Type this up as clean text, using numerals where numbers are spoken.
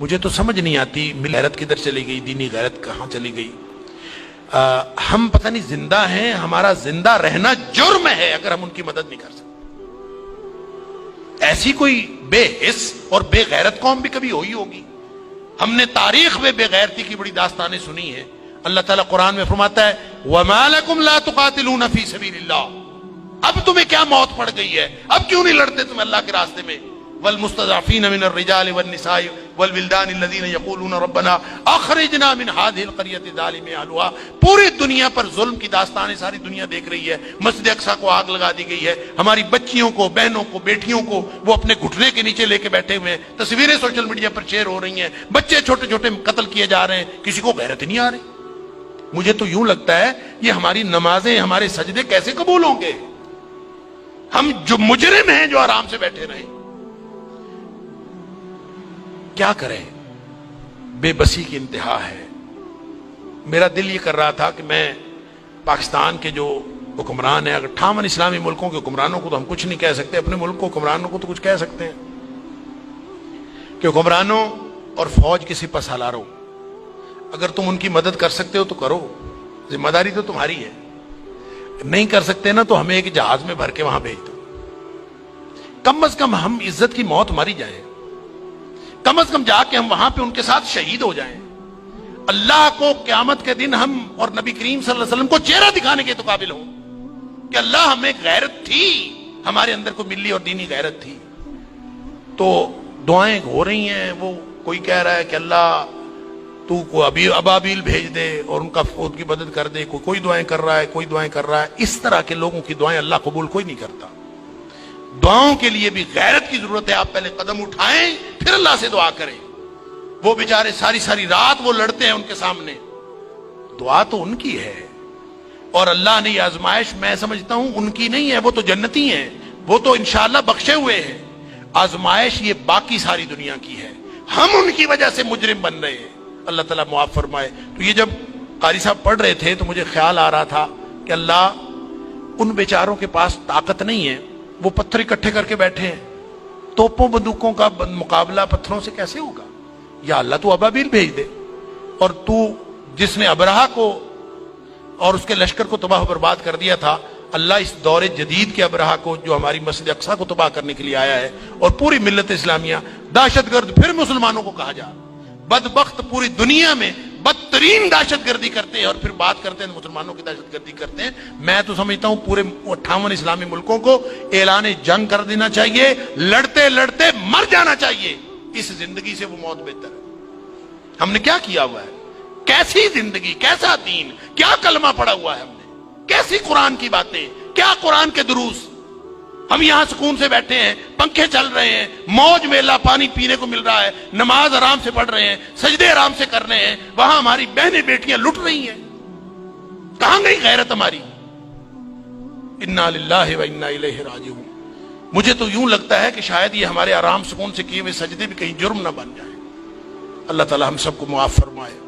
مجھے تو سمجھ نہیں آتی غیرت کدھر چلی گئی، دینی غیرت کہاں چلی گئی۔ ہم پتہ نہیں زندہ ہیں، ہمارا زندہ رہنا جرم ہے اگر ہم ان کی مدد نہیں کر سکتے۔ ایسی کوئی بے حس اور بے غیرت قوم بھی کبھی ہوئی ہوگی؟ ہم نے تاریخ میں بے غیرتی کی بڑی داستانیں سنی ہیں۔ اللہ تعالیٰ قرآن میں فرماتا ہے وَمَا لَكُمْ لَا تُقَاتِلُونَ فِي سَبِيلِ اللَّهِ، اب تمہیں کیا موت پڑ گئی ہے، اب کیوں نہیں لڑتے تم اللہ کے راستے میں؟ وَالْمُسْتَضْعَفِينَ مِنَ الرِّجَالِ وَالنِّسَاءِ وَالْوِلْدَانِ الَّذِينَ يَقُولُونَ رَبَّنَا أَخْرِجْنَا مِنْ هَذِهِ الْقَرْيَةِ ظَالِمِ أَهْلُهَا، پوری دنیا پر ظلم کی داستانیں ساری دنیا دیکھ رہی ہے۔ مسجد اقصیٰ کو آگ لگا دی گئی ہے، ہماری بچیوں کو، بہنوں کو، بیٹیوں کو وہ اپنے گھٹنے کے نیچے لے کے بیٹھے ہوئے ہیں، تصویریں سوشل میڈیا پر شیئر ہو رہی ہیں، بچے چھوٹے چھوٹے قتل کیے جا رہے ہیں، کسی کو غیرت نہیں آ رہی۔ مجھے تو یوں لگتا ہے یہ ہماری نمازیں، ہمارے سجدے کیسے قبول ہوں گے؟ ہم جو مجرم ہیں جو آرام سے بیٹھے رہیں، کیا کریں؟ بے بسی کی انتہا ہے۔ میرا دل یہ کر رہا تھا کہ میں پاکستان کے جو حکمران ہیں، اگر 58 اسلامی ملکوں کے حکمرانوں کو تو ہم کچھ نہیں کہہ سکتے، اپنے ملک کو حکمرانوں کو تو کچھ کہہ سکتے ہیں کہ حکمرانوں اور فوج کے سپہ سالاروں، اگر تم ان کی مدد کر سکتے ہو تو کرو، ذمہ داری تو تمہاری ہے۔ نہیں کر سکتے نا تو ہمیں ایک جہاز میں بھر کے وہاں بھیج دو، کم از کم ہم عزت کی موت ماری جائیں، کم از کم جا کے ہم وہاں پہ ان کے ساتھ شہید ہو جائیں، اللہ کو قیامت کے دن ہم اور نبی کریم صلی اللہ علیہ وسلم کو چہرہ دکھانے کے تو قابل ہوں کہ اللہ ہمیں غیرت تھی، ہمارے اندر کو ملی اور دینی غیرت تھی۔ تو دعائیں ہو رہی ہیں، وہ کوئی کہہ رہا ہے کہ اللہ تو کو ابابیل بھیج دے اور ان کی مدد کر دے، کوئی دعائیں کر رہا ہے، کوئی دعائیں کر رہا ہے۔ اس طرح کے لوگوں کی دعائیں اللہ قبول کوئی نہیں کرتا۔ دعاؤں کے لیے بھی غیرت کی ضرورت ہے، آپ پہلے قدم اٹھائیں پھر اللہ سے دعا کریں۔ وہ بیچارے ساری ساری رات وہ لڑتے ہیں ان کے سامنے، دعا تو ان کی ہے، اور اللہ نے یہ آزمائش میں سمجھتا ہوں ان کی نہیں ہے، وہ تو جنتی ہیں، وہ تو انشاءاللہ بخشے ہوئے ہیں۔ آزمائش یہ باقی ساری دنیا کی ہے، ہم ان کی وجہ سے مجرم بن رہے ہیں، اللہ تعالیٰ معاف فرمائے۔ تو یہ جب قاری صاحب پڑھ رہے تھے تو مجھے خیال آ رہا تھا کہ اللہ ان بیچاروں کے پاس طاقت نہیں ہے، وہ پتھر اکٹھے کر کے بیٹھے ہیں، توپوں بندوقوں کا مقابلہ پتھروں سے کیسے ہوگا؟ یا اللہ تو ابابیل بھیج دے، اور تو جس نے ابرہہ کو اور اس کے لشکر کو تباہ و برباد کر دیا تھا، اللہ اس دور جدید کے ابرہہ کو جو ہماری مسجد اقصیٰ کو تباہ کرنے کے لیے آیا ہے اور پوری ملت اسلامیہ دہشت گرد پھر مسلمانوں کو کہا جا، بدبخت پوری دنیا میں بدترین دہشت گردی کرتے ہیں اور پھر بات کرتے ہیں مسلمانوں کی دہشت گردی کرتے ہیں۔ میں تو سمجھتا ہوں پورے 58 اسلامی ملکوں کو اعلان جنگ کر دینا چاہیے، لڑتے لڑتے مر جانا چاہیے، اس زندگی سے وہ موت بہتر ہے۔ ہم نے کیا کیا ہوا ہے؟ کیسی زندگی، کیسا دین، کیا کلمہ پڑھا ہوا ہے ہم نے، کیسی قرآن کی باتیں، کیا قرآن کے دروس۔ ہم یہاں سکون سے بیٹھے ہیں، پنکھے چل رہے ہیں، موج میلہ پانی پینے کو مل رہا ہے، نماز آرام سے پڑھ رہے ہیں، سجدے آرام سے کر رہے ہیں، وہاں ہماری بہنیں بیٹیاں لٹ رہی ہیں۔ کہاں گئی غیرت ہماری؟ انا للہ و انا الیہ راجعون۔ مجھے تو یوں لگتا ہے کہ شاید یہ ہمارے آرام سکون سے کیے ہوئے سجدے بھی کہیں جرم نہ بن جائیں۔ اللہ تعالی ہم سب کو معاف فرمائے۔